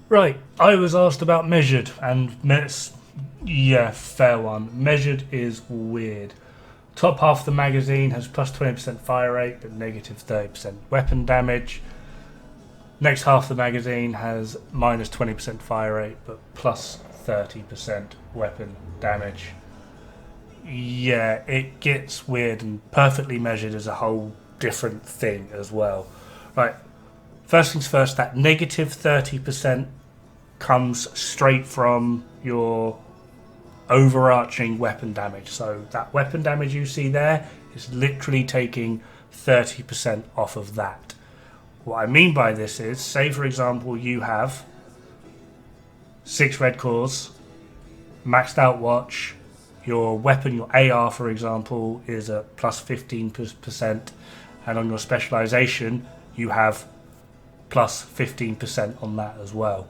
Right, I was asked about measured, and yeah, fair one. Measured is weird. Top half of the magazine has plus 20% fire rate, but negative 30% weapon damage. Next half of the magazine has minus 20% fire rate, but plus 30% weapon damage. Yeah, it gets weird, and perfectly measured is a whole different thing as well. Right, first things first, that negative 30% comes straight from your overarching weapon damage. So that weapon damage you see there is literally taking 30% off of that. What I mean by this is, say for example, you have 6 red cores, maxed out watch, your weapon, your AR for example, is at plus 15%, and on your specialization, you have plus 15% on that as well.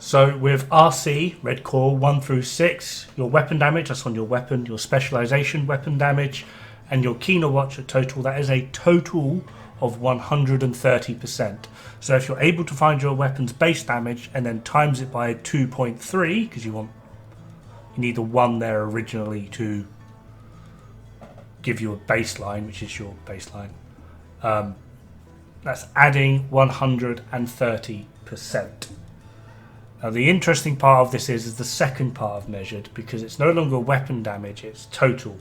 So with RC, red core 1 through 6, your weapon damage, that's on your weapon, your specialization weapon damage, and your keener watch at total, that is a total of 130%. So if you're able to find your weapon's base damage and then times it by 2.3, because you need a 1 there originally to give you a baseline, which is your baseline, that's adding 130%. Now the interesting part of this is the second part of measured, because it's no longer weapon damage, it's total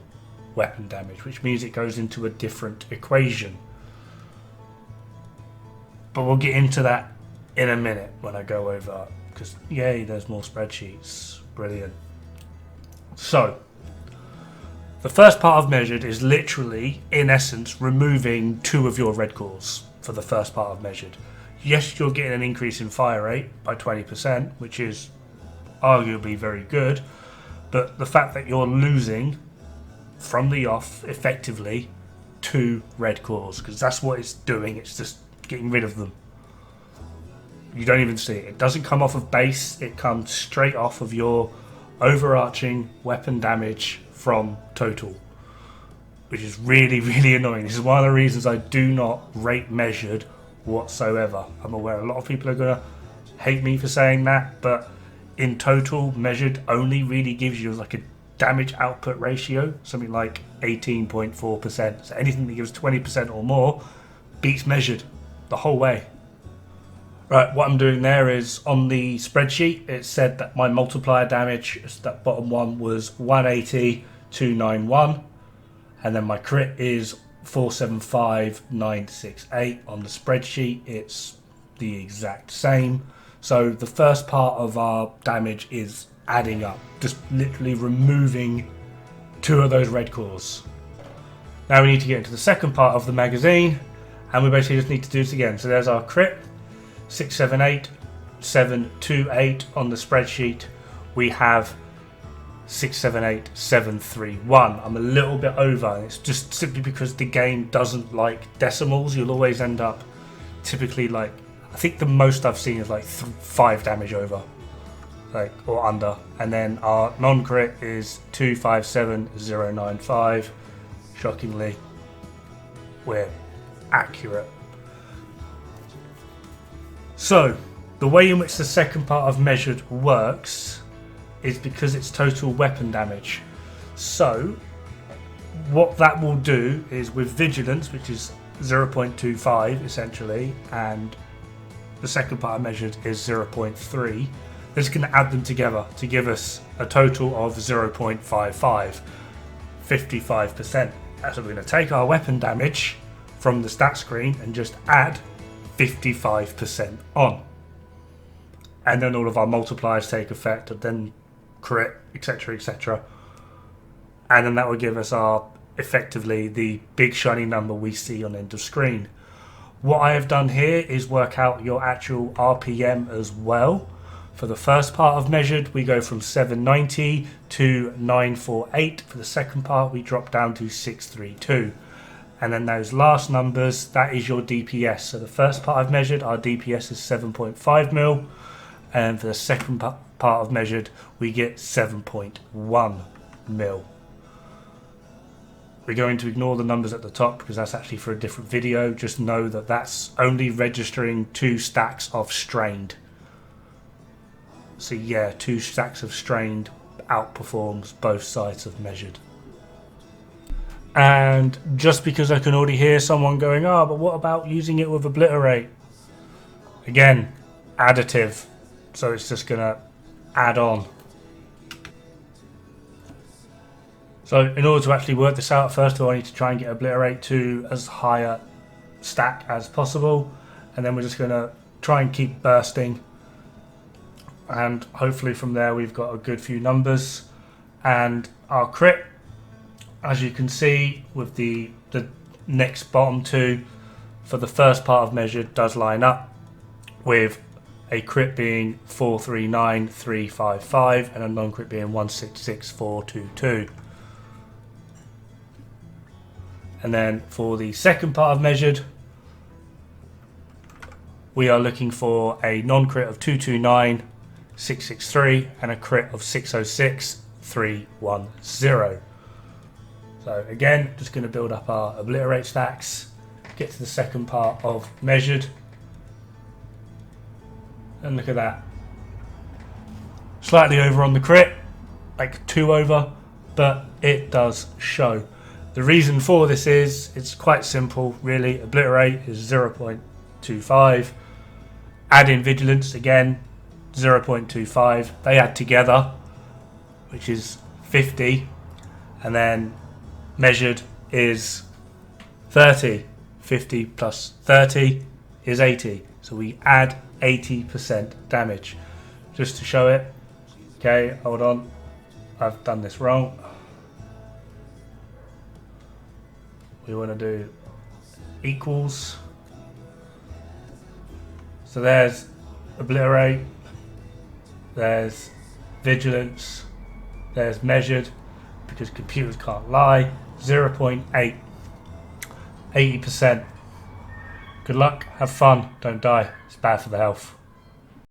weapon damage, which means it goes into a different equation. But we'll get into that in a minute when I go over, because yay, there's more spreadsheets. Brilliant. So, the first part of measured is literally, in essence, removing 2 of your red cores for the first part of measured. Yes, you're getting an increase in fire rate by 20%, which is arguably very good, but the fact that you're losing from the off, effectively, 2 red cores, because that's what it's doing, it's just getting rid of them. You don't even see it. It doesn't come off of base, it comes straight off of your overarching weapon damage from total, which is really, really annoying. This is one of the reasons I do not rate measured whatsoever. I'm aware a lot of people are going to hate me for saying that, but in total, measured only really gives you like a damage output ratio, something like 18.4%. So anything that gives 20% or more beats measured the whole way. Right, what I'm doing there is, on the spreadsheet, it said that my multiplier damage, that bottom one, was 180, 291, and then my crit is 475968. On the spreadsheet, it's the exact same. So the first part of our damage is adding up, just literally removing 2 of those red cores. Now we need to get into the second part of the magazine, and we basically just need to do this again. So there's our crit, 678, 728 on the spreadsheet. We have 678, 731. I'm a little bit over, and it's just simply because the game doesn't like decimals. You'll always end up typically like, I think the most I've seen is like 5 damage over, like, or under. And then our non-crit is 257095. Shockingly, we're accurate. So, the way in which the second part of measured works is because it's total weapon damage. So, what that will do is, with vigilance, which is 0.25 essentially, and the second part of measured is 0.3, this can add them together to give us a total of 0.55, 55%. So we're going to take our weapon damage from the stat screen and just add 55% on, and then all of our multipliers take effect, and then crit, etc, etc, and then that will give us our, effectively, the big shiny number we see on end of screen. What I have done here is work out your actual RPM as well. For the first part of measured, we go from 790 to 948. For the second part, we drop down to 632. And then those last numbers, that is your DPS. So the first part I've measured, our DPS is 7.5 mil. And for the second part of measured, we get 7.1 mil. We're going to ignore the numbers at the top because that's actually for a different video. Just know that that's only registering 2 stacks of strained. So yeah, 2 stacks of strained outperforms both sides of measured. And just because I can already hear someone going, oh, but what about using it with obliterate? Again, additive. So it's just going to add on. So in order to actually work this out, first of all, I need to try and get obliterate to as high a stack as possible. And then we're just going to try and keep bursting. And hopefully from there we've got a good few numbers. And our crit, as you can see with the next bottom 2 for the first part of measured, does line up with a crit being 439,355 and a non-crit being 166,422. And then for the second part of measured, we are looking for a non-crit of 229,663 and a crit of 606,310. So again, just going to build up our obliterate stacks, get to the second part of measured, and look at that. Slightly over on the crit, like 2 over, but it does show. The reason for this is, it's quite simple really. Obliterate is 0.25. Add in vigilance again, 0.25. They add together, which is 50. And then measured is 30. 50 plus 30 is 80. So we add 80% damage. Just to show it. Okay, hold on. I've done this wrong. We want to do equals. So there's obliterate. There's vigilance. There's measured, because computers can't lie. 0.8. 80%. Good luck, have fun, don't die. It's bad for the health.